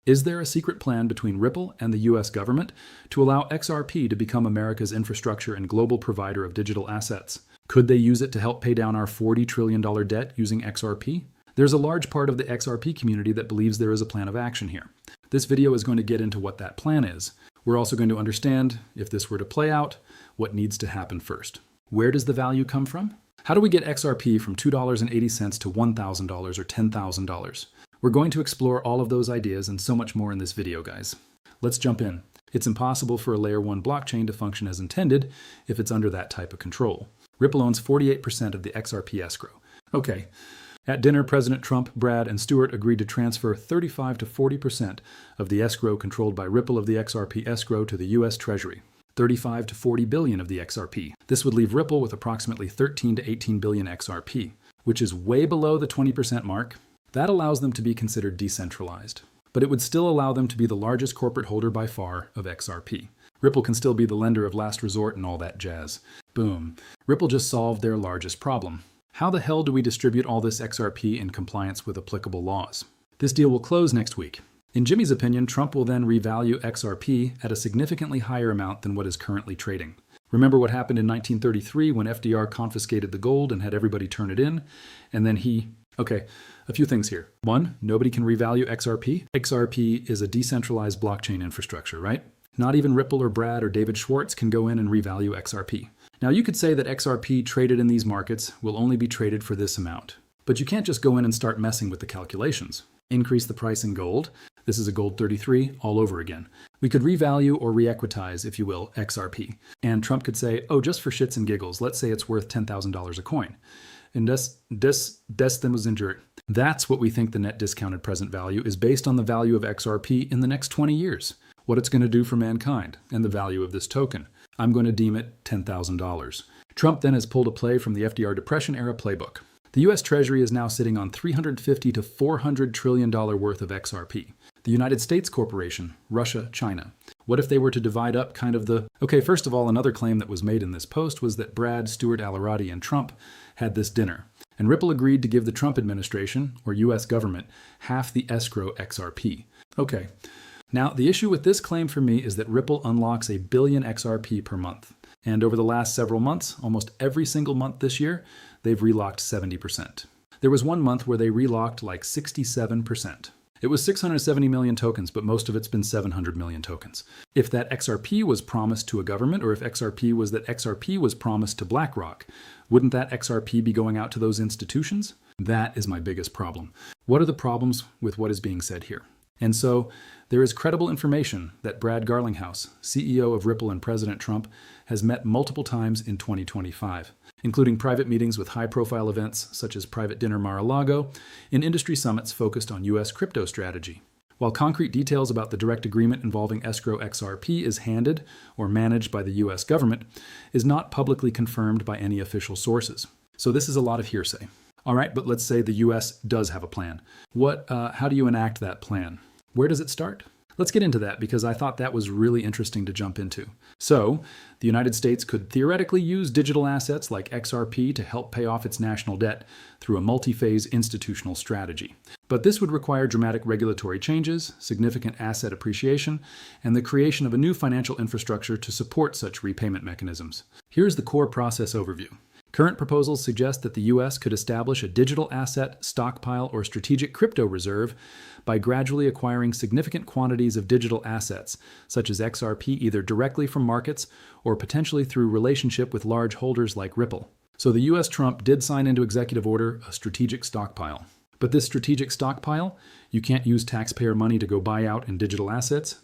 Is there a secret plan between Ripple and the US government to allow XRP to become America's infrastructure and global provider of digital assets? Could they use it to help pay down our $40 trillion debt using XRP? There's a large part of the XRP community that believes there is a plan of action here. This video is going to get into what that plan is. We're also going to understand, if this were to play out, what needs to happen first. Where does the value come from? How do we get XRP from $2.80 to $1,000 or $10,000? We're going to explore all of those ideas and so much more in this video, guys. Let's jump in. It's impossible for a layer 1 blockchain to function as intended if it's under that type of control. Ripple owns 48% of the XRP escrow. Okay. At dinner, President Trump, Brad, and Stewart agreed to transfer 35 to 40% of the escrow controlled by Ripple of the XRP escrow to the U.S. Treasury. 35 to 40 billion of the XRP. This would leave Ripple with approximately 13 to 18 billion XRP, which is way below the 20% mark. That allows them to be considered decentralized, but it would still allow them to be the largest corporate holder by far of XRP. Ripple can still be the lender of last resort and all that jazz. Boom. Ripple just solved their largest problem. How the hell do we distribute all this XRP in compliance with applicable laws? This deal will close next week. In Jimmy's opinion, Trump will then revalue XRP at a significantly higher amount than what is currently trading. Remember what happened in 1933 when FDR confiscated the gold and had everybody turn it in? And then Okay, a few things here. One, nobody can revalue XRP. XRP is a decentralized blockchain infrastructure, right? Not even Ripple or Brad or David Schwartz can go in and revalue XRP. Now you could say that XRP traded in these markets will only be traded for this amount. But you can't just go in and start messing with the calculations. Increase the price in gold. This is a gold 33 all over again. We could revalue or re-equitize, if you will, XRP. And Trump could say, oh, just for shits and giggles, let's say it's worth $10,000 a coin. And that's what we think the net discounted present value is based on the value of XRP in the next 20 years. What it's going to do for mankind and the value of this token. I'm going to deem it $10,000. Trump then has pulled a play from the FDR Depression era playbook. The US Treasury is now sitting on $350 to $400 trillion worth of XRP. The United States Corporation, Russia, China. What if they were to divide up kind of the... Okay, first of all, another claim that was made in this post was that Brad, Stewart, Alarati, and Trump had this dinner. And Ripple agreed to give the Trump administration, or US government, half the escrow XRP. Okay. Now, the issue with this claim for me is that Ripple unlocks 1 billion XRP per month. And over the last several months, almost every single month this year, they've relocked 70%. There was one month where they relocked like 67%. It was 670 million tokens, but most of it's been 700 million tokens. If that XRP was promised to a government, or if XRP was promised to BlackRock, wouldn't that XRP be going out to those institutions? That is my biggest problem. What are the problems with what is being said here? And so there is credible information that Brad Garlinghouse, CEO of Ripple and President Trump, has met multiple times in 2025, including private meetings with high-profile events such as Private Dinner Mar-a-Lago and industry summits focused on U.S. crypto strategy. While concrete details about the direct agreement involving escrow XRP is handed or managed by the U.S. government, is not publicly confirmed by any official sources. So this is a lot of hearsay. All right, but let's say the U.S. does have a plan. How do you enact that plan? Where does it start? Let's get into that because I thought that was really interesting to jump into. So, the United States could theoretically use digital assets like XRP to help pay off its national debt through a multi-phase institutional strategy. But this would require dramatic regulatory changes, significant asset appreciation, and the creation of a new financial infrastructure to support such repayment mechanisms. Here's the core process overview. Current proposals suggest that the U.S. could establish a digital asset, stockpile, or strategic crypto reserve by gradually acquiring significant quantities of digital assets, such as XRP, either directly from markets or potentially through relationship with large holders like Ripple. So the U.S. Trump did sign into executive order a strategic stockpile. But this strategic stockpile, you can't use taxpayer money to go buy digital assets.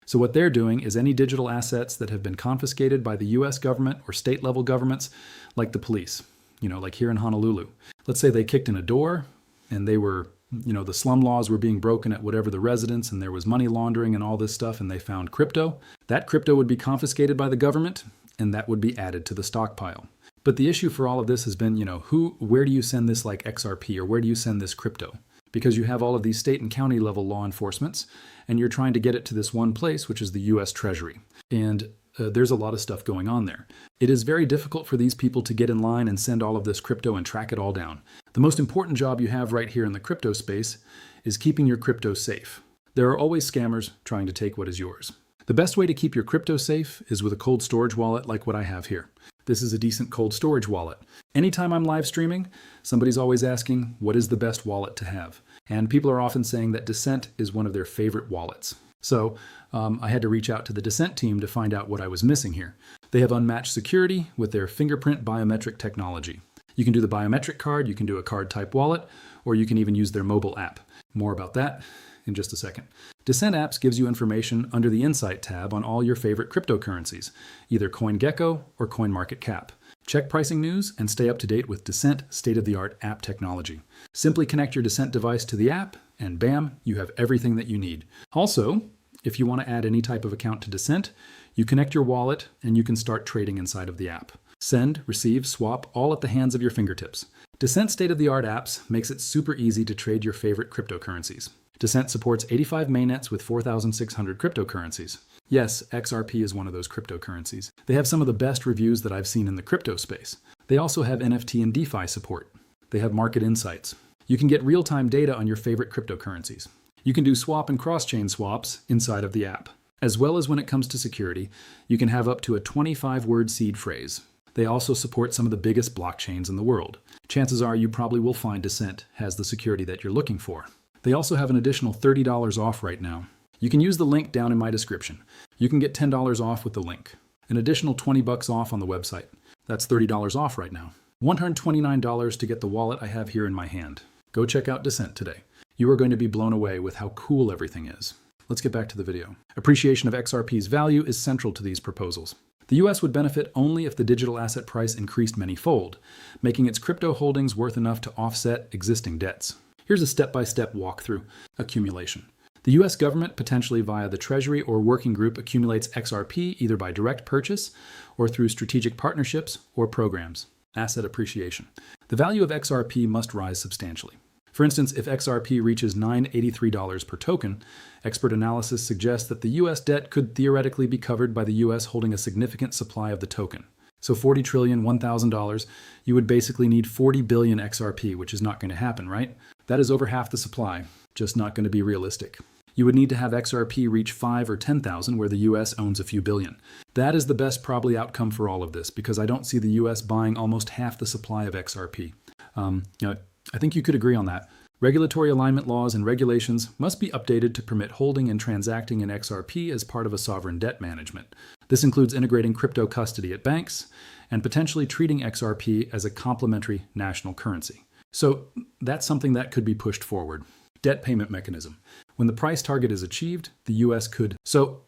So what they're doing is any digital assets that have been confiscated by the US government or state-level governments, like the police, like here in Honolulu. Let's say they kicked in a door and they were, the slum laws were being broken at whatever the residence and there was money laundering and all this stuff and they found crypto. That crypto would be confiscated by the government and that would be added to the stockpile. But the issue for all of this has been, where do you send this like XRP or where do you send this crypto? Because you have all of these state and county level law enforcements, and you're trying to get it to this one place, which is the U.S. Treasury. And there's a lot of stuff going on there. It is very difficult for these people to get in line and send all of this crypto and track it all down. The most important job you have right here in the crypto space is keeping your crypto safe. There are always scammers trying to take what is yours. The best way to keep your crypto safe is with a cold storage wallet like what I have here. This is a decent cold storage wallet. Anytime I'm live streaming, somebody's always asking, what is the best wallet to have? And people are often saying that Descent is one of their favorite wallets. So I had to reach out to the Descent team to find out what I was missing here. They have unmatched security with their fingerprint biometric technology. You can do the biometric card, you can do a card type wallet, or you can even use their mobile app. More about that in just a second. Descent Apps gives you information under the Insight tab on all your favorite cryptocurrencies, either CoinGecko or CoinMarketCap. Check pricing news and stay up to date with Descent state-of-the-art app technology. Simply connect your Descent device to the app, and bam, you have everything that you need. Also, if you want to add any type of account to Descent, you connect your wallet and you can start trading inside of the app. Send, receive, swap, all at the hands of your fingertips. Descent state-of-the-art apps makes it super easy to trade your favorite cryptocurrencies. Descent supports 85 mainnets with 4,600 cryptocurrencies. Yes, XRP is one of those cryptocurrencies. They have some of the best reviews that I've seen in the crypto space. They also have NFT and DeFi support. They have market insights. You can get real-time data on your favorite cryptocurrencies. You can do swap and cross-chain swaps inside of the app. As well as when it comes to security, you can have up to a 25-word seed phrase. They also support some of the biggest blockchains in the world. Chances are you probably will find Descent has the security that you're looking for. They also have an additional $30 off right now. You can use the link down in my description. You can get $10 off with the link. An additional $20 off on the website. That's $30 off right now. $129 to get the wallet I have here in my hand. Go check out Descent today. You are going to be blown away with how cool everything is. Let's get back to the video. Appreciation of XRP's value is central to these proposals. The US would benefit only if the digital asset price increased many-fold, making its crypto holdings worth enough to offset existing debts. Here's a step-by-step walkthrough. Accumulation. The US government, potentially via the Treasury or working group, accumulates XRP either by direct purchase or through strategic partnerships or programs. Asset appreciation. The value of XRP must rise substantially. For instance, if XRP reaches $983 per token, expert analysis suggests that the US debt could theoretically be covered by the US holding a significant supply of the token. So $40 trillion, $1,000, you would basically need 40 billion XRP, which is not going to happen, right? That is over half the supply, just not going to be realistic. You would need to have XRP reach 5 or 10,000 where the US owns a few billion. That is the best probably outcome for all of this because I don't see the US buying almost half the supply of XRP. I think you could agree on that. Regulatory alignment laws and regulations must be updated to permit holding and transacting in XRP as part of a sovereign debt management. This includes integrating crypto custody at banks and potentially treating XRP as a complementary national currency. So that's something that could be pushed forward. Debt payment mechanism. When the price target is achieved, the US could. So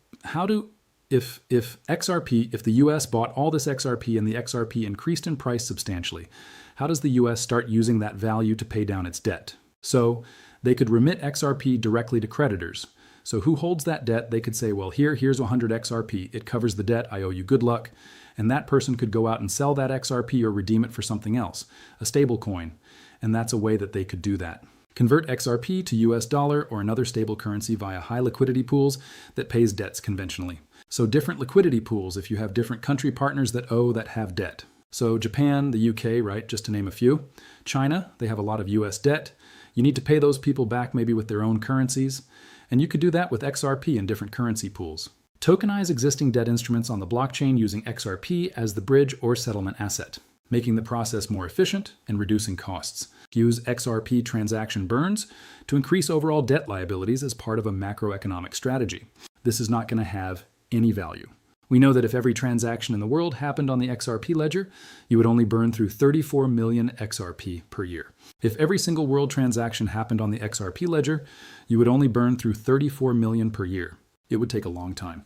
if the US bought all this XRP and the XRP increased in price substantially, how does the US start using that value to pay down its debt? So they could remit XRP directly to creditors. So who holds that debt? They could say, well, here's 100 XRP. It covers the debt. I owe you good luck. And that person could go out and sell that XRP or redeem it for something else, a stable coin. And that's a way that they could do that. Convert XRP to US dollar or another stable currency via high liquidity pools that pays debts conventionally. So different liquidity pools if you have different country partners that have debt. So Japan, the UK, right, just to name a few. China, they have a lot of US debt. You need to pay those people back maybe with their own currencies. And you could do that with XRP in different currency pools. Tokenize existing debt instruments on the blockchain using XRP as the bridge or settlement asset, making the process more efficient and reducing costs. Use XRP transaction burns to increase overall debt liabilities as part of a macroeconomic strategy. This is not going to have any value. We know that if every transaction in the world happened on the XRP ledger, you would only burn through 34 million XRP per year. If every single world transaction happened on the XRP ledger, you would only burn through 34 million per year. It would take a long time.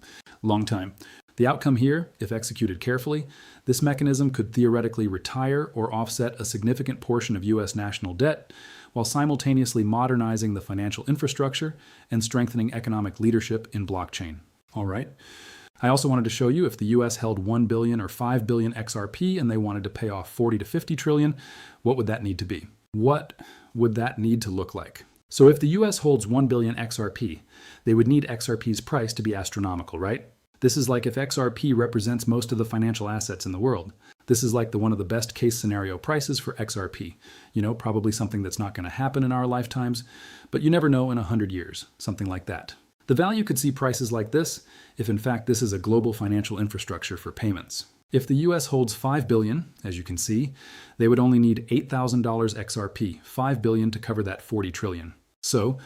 The outcome here, if executed carefully, this mechanism could theoretically retire or offset a significant portion of US national debt while simultaneously modernizing the financial infrastructure and strengthening economic leadership in blockchain. All right. I also wanted to show you if the US held 1 billion or 5 billion XRP and they wanted to pay off 40 to 50 trillion, what would that need to be? What would that need to look like? So if the US holds 1 billion XRP, they would need XRP's price to be astronomical, right? This is like if XRP represents most of the financial assets in the world. This is like one of the best case scenario prices for XRP. Probably something that's not going to happen in our lifetimes, but you never know in 100 years, something like that. The value could see prices like this if in fact this is a global financial infrastructure for payments. If the US holds $5 billion, as you can see, they would only need $8,000 XRP, $5 billion to cover that $40 trillion. So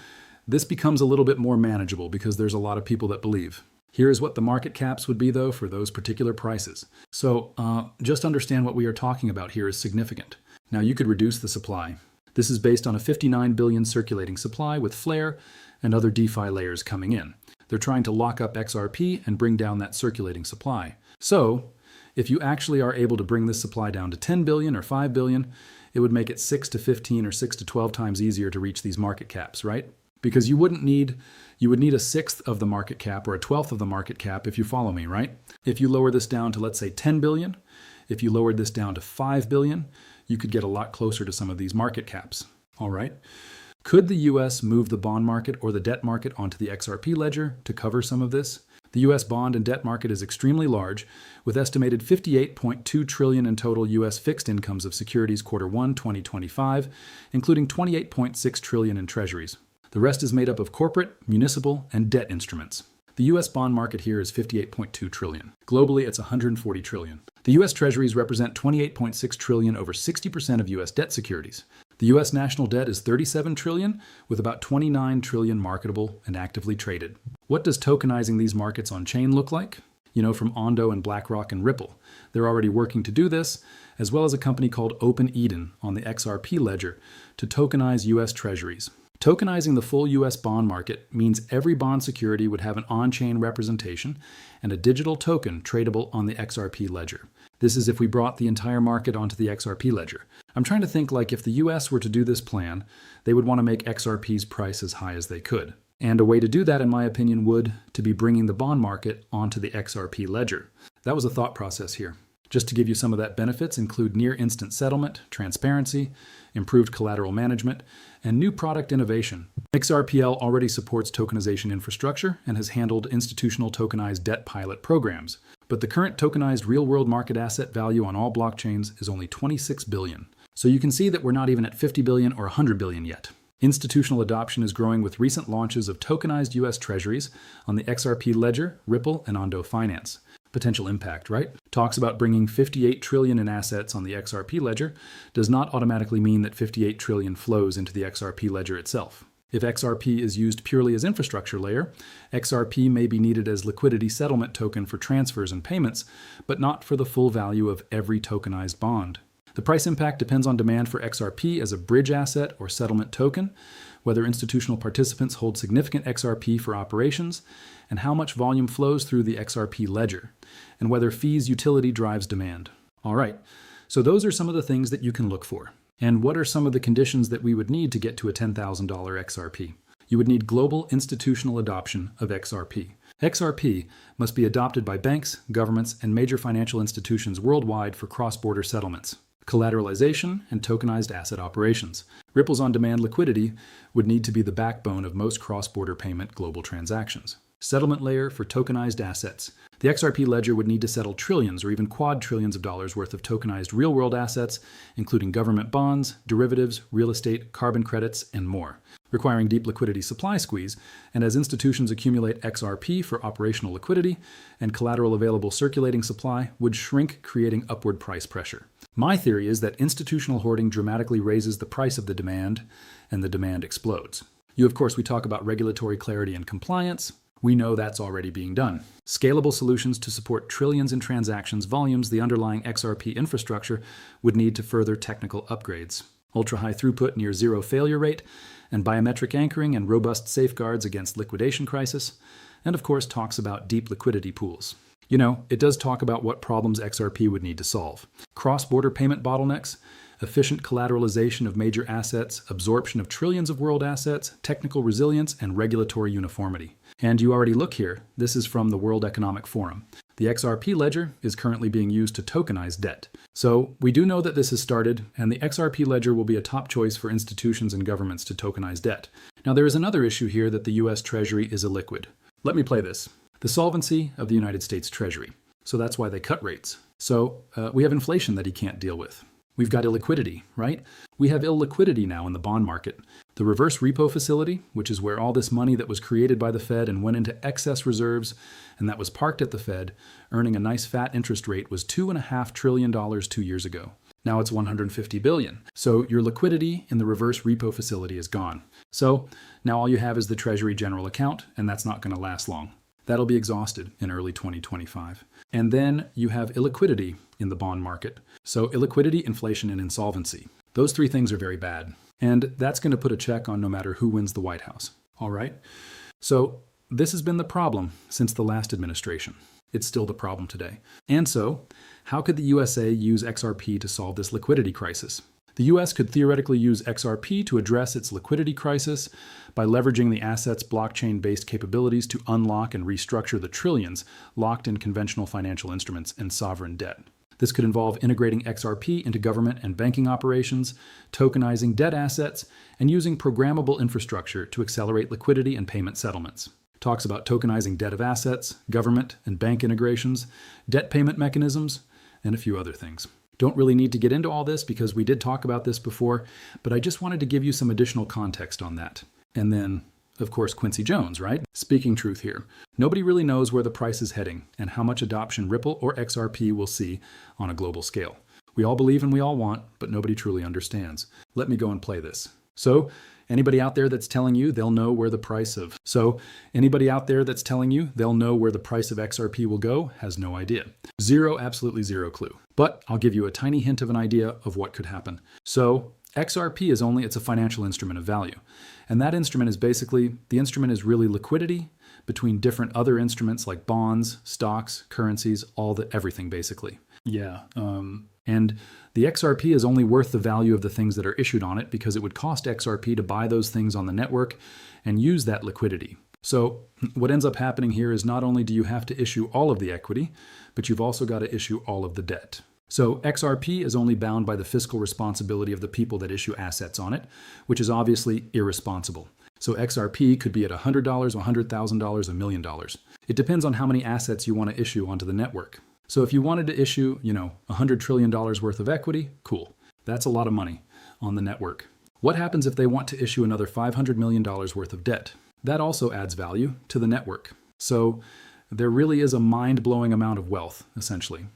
this becomes a little bit more manageable because there's a lot of people that believe. Here is what the market caps would be, though, for those particular prices. So just understand what we are talking about here is significant. Now, you could reduce the supply. This is based on a 59 billion circulating supply with Flare and other DeFi layers coming in. They're trying to lock up XRP and bring down that circulating supply. So if you actually are able to bring this supply down to 10 billion or 5 billion, it would make it 6 to 15 or 6 to 12 times easier to reach these market caps, right? Because you would need a sixth of the market cap or a 12th of the market cap if you follow me, right? If you lower this down to, let's say, 10 billion, if you lowered this down to 5 billion, you could get a lot closer to some of these market caps, all right? Could the US move the bond market or the debt market onto the XRP ledger to cover some of this? The US bond and debt market is extremely large, with estimated $58.2 trillion in total US fixed incomes of securities Q1 2025, including $28.6 trillion in treasuries. The rest is made up of corporate, municipal, and debt instruments. The US bond market here is $58.2 trillion. Globally, it's $140 trillion. The US treasuries represent $28.6 trillion, over 60% of US debt securities. The US national debt is $37 trillion, with about $29 trillion marketable and actively traded. What does tokenizing these markets on-chain look like? From Ondo and BlackRock and Ripple. They're already working to do this, as well as a company called Open Eden on the XRP ledger to tokenize US treasuries. Tokenizing the full US bond market means every bond security would have an on-chain representation and a digital token tradable on the XRP ledger. This is if we brought the entire market onto the XRP ledger. I'm trying to think like if the US were to do this plan, they would want to make XRP's price as high as they could. And a way to do that, in my opinion, would to be bringing the bond market onto the XRP ledger. That was a thought process here. Just to give you some of that benefits include near instant settlement, transparency, improved collateral management, and new product innovation. XRPL already supports tokenization infrastructure and has handled institutional tokenized debt pilot programs. But the current tokenized real-world market asset value on all blockchains is only 26 billion. So you can see that we're not even at 50 billion or 100 billion yet. Institutional adoption is growing with recent launches of tokenized US treasuries on the XRP ledger, Ripple, and Ondo Finance. Potential impact, right? Talks about bringing 58 trillion in assets on the XRP ledger does not automatically mean that 58 trillion flows into the XRP ledger itself. If XRP is used purely as infrastructure layer, XRP may be needed as liquidity settlement token for transfers and payments, but not for the full value of every tokenized bond. The price impact depends on demand for XRP as a bridge asset or settlement token, whether institutional participants hold significant XRP for operations, and how much volume flows through the XRP ledger, and whether fees utility drives demand. All right, so those are some of the things that you can look for. And what are some of the conditions that we would need to get to a $10,000 XRP? You would need global institutional adoption of XRP. XRP must be adopted by banks, governments, and major financial institutions worldwide for cross-border settlements, collateralization, and tokenized asset operations. Ripple's on-demand liquidity would need to be the backbone of most cross-border payment global transactions. Settlement layer for tokenized assets. The XRP ledger would need to settle trillions or even quadrillions of dollars worth of tokenized real-world assets, including government bonds, derivatives, real estate, carbon credits, and more, requiring deep liquidity supply squeeze. And as institutions accumulate XRP for operational liquidity and collateral available circulating supply would shrink, creating upward price pressure. My theory is that institutional hoarding dramatically raises the price of the demand, and the demand explodes. Of course, we talk about regulatory clarity and compliance. We know that's already being done. Scalable solutions to support trillions in transactions volumes the underlying XRP infrastructure would need to further technical upgrades. Ultra-high throughput near zero failure rate, and biometric anchoring and robust safeguards against liquidation crisis, and of course talks about deep liquidity pools. It does talk about what problems XRP would need to solve. Cross-border payment bottlenecks, efficient collateralization of major assets, absorption of trillions of world assets, technical resilience, and regulatory uniformity. And you already look here, this is from the World Economic Forum. The XRP ledger is currently being used to tokenize debt. So we do know that this has started, and the XRP ledger will be a top choice for institutions and governments to tokenize debt. Now there is another issue here that the US Treasury is illiquid. Let me play this. The solvency of the United States Treasury. So that's why they cut rates. So we have inflation that he can't deal with. We've got illiquidity, right? We have illiquidity now in the bond market. The reverse repo facility, which is where all this money that was created by the Fed and went into excess reserves and that was parked at the Fed, earning a nice fat interest rate, was $2.5 trillion 2 years ago. Now it's $150 billion. So your liquidity in the reverse repo facility is gone. So now all you have is the Treasury general account, and that's not going to last long. That'll be exhausted in early 2025. And then you have illiquidity in the bond market. So illiquidity, inflation, and insolvency. Those three things are very bad. And that's going to put a check on no matter who wins the White House. All right? So this has been the problem since the last administration. It's still the problem today. And so, how could the USA use XRP to solve this liquidity crisis? The US could theoretically use XRP to address its liquidity crisis by leveraging the asset's blockchain-based capabilities to unlock and restructure the trillions locked in conventional financial instruments and sovereign debt. This could involve integrating XRP into government and banking operations, tokenizing debt assets, and using programmable infrastructure to accelerate liquidity and payment settlements. Talks about tokenizing debt of assets, government and bank integrations, debt payment mechanisms, and a few other things. Don't really need to get into all this because we did talk about this before, but I just wanted to give you some additional context on that. And then, of course, Quincy Jones, right? Speaking truth here. Nobody really knows where the price is heading and how much adoption Ripple or XRP will see on a global scale. We all believe and we all want, but nobody truly understands. Let me go and play this. So, anybody out there that's telling you they'll know where the price of XRP will go has no idea. Absolutely zero clue. But I'll give you a tiny hint of an idea of what could happen. So XRP it's a financial instrument of value. And that instrument is really liquidity between different other instruments like bonds, stocks, currencies, everything basically. And the XRP is only worth the value of the things that are issued on it because it would cost XRP to buy those things on the network and use that liquidity. So what ends up happening here is not only do you have to issue all of the equity, but you've also got to issue all of the debt. So XRP is only bound by the fiscal responsibility of the people that issue assets on it, which is obviously irresponsible. So XRP could be at $100, $100,000, $1 million. It depends on how many assets you want to issue onto the network. So if you wanted to issue, $100 trillion worth of equity, cool. That's a lot of money on the network. What happens if they want to issue another $500 million worth of debt? That also adds value to the network. So there really is a mind-blowing amount of wealth, essentially,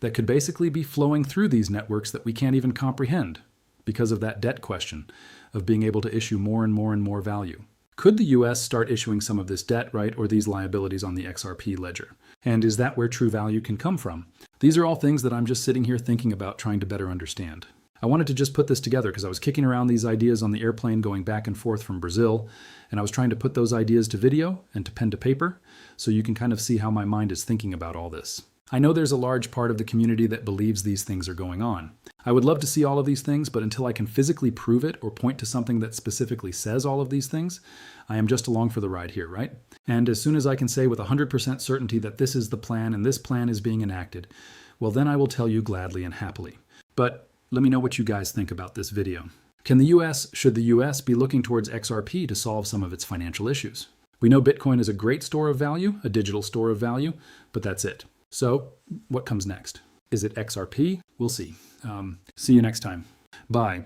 that could basically be flowing through these networks that we can't even comprehend because of that debt question of being able to issue more and more and more value. Could the US start issuing some of this debt, right, or these liabilities on the XRP ledger? And is that where true value can come from? These are all things that I'm just sitting here thinking about, trying to better understand. I wanted to just put this together because I was kicking around these ideas on the airplane going back and forth from Brazil, and I was trying to put those ideas to video and to pen to paper so you can kind of see how my mind is thinking about all this. I know there's a large part of the community that believes these things are going on. I would love to see all of these things, but until I can physically prove it or point to something that specifically says all of these things, I am just along for the ride here, right? And as soon as I can say with 100% certainty that this is the plan and this plan is being enacted, well, then I will tell you gladly and happily. But let me know what you guys think about this video. Should the US be looking towards XRP to solve some of its financial issues? We know Bitcoin is a great store of value, a digital store of value, but that's it. So what comes next? Is it XRP? We'll see. See you next time. Bye.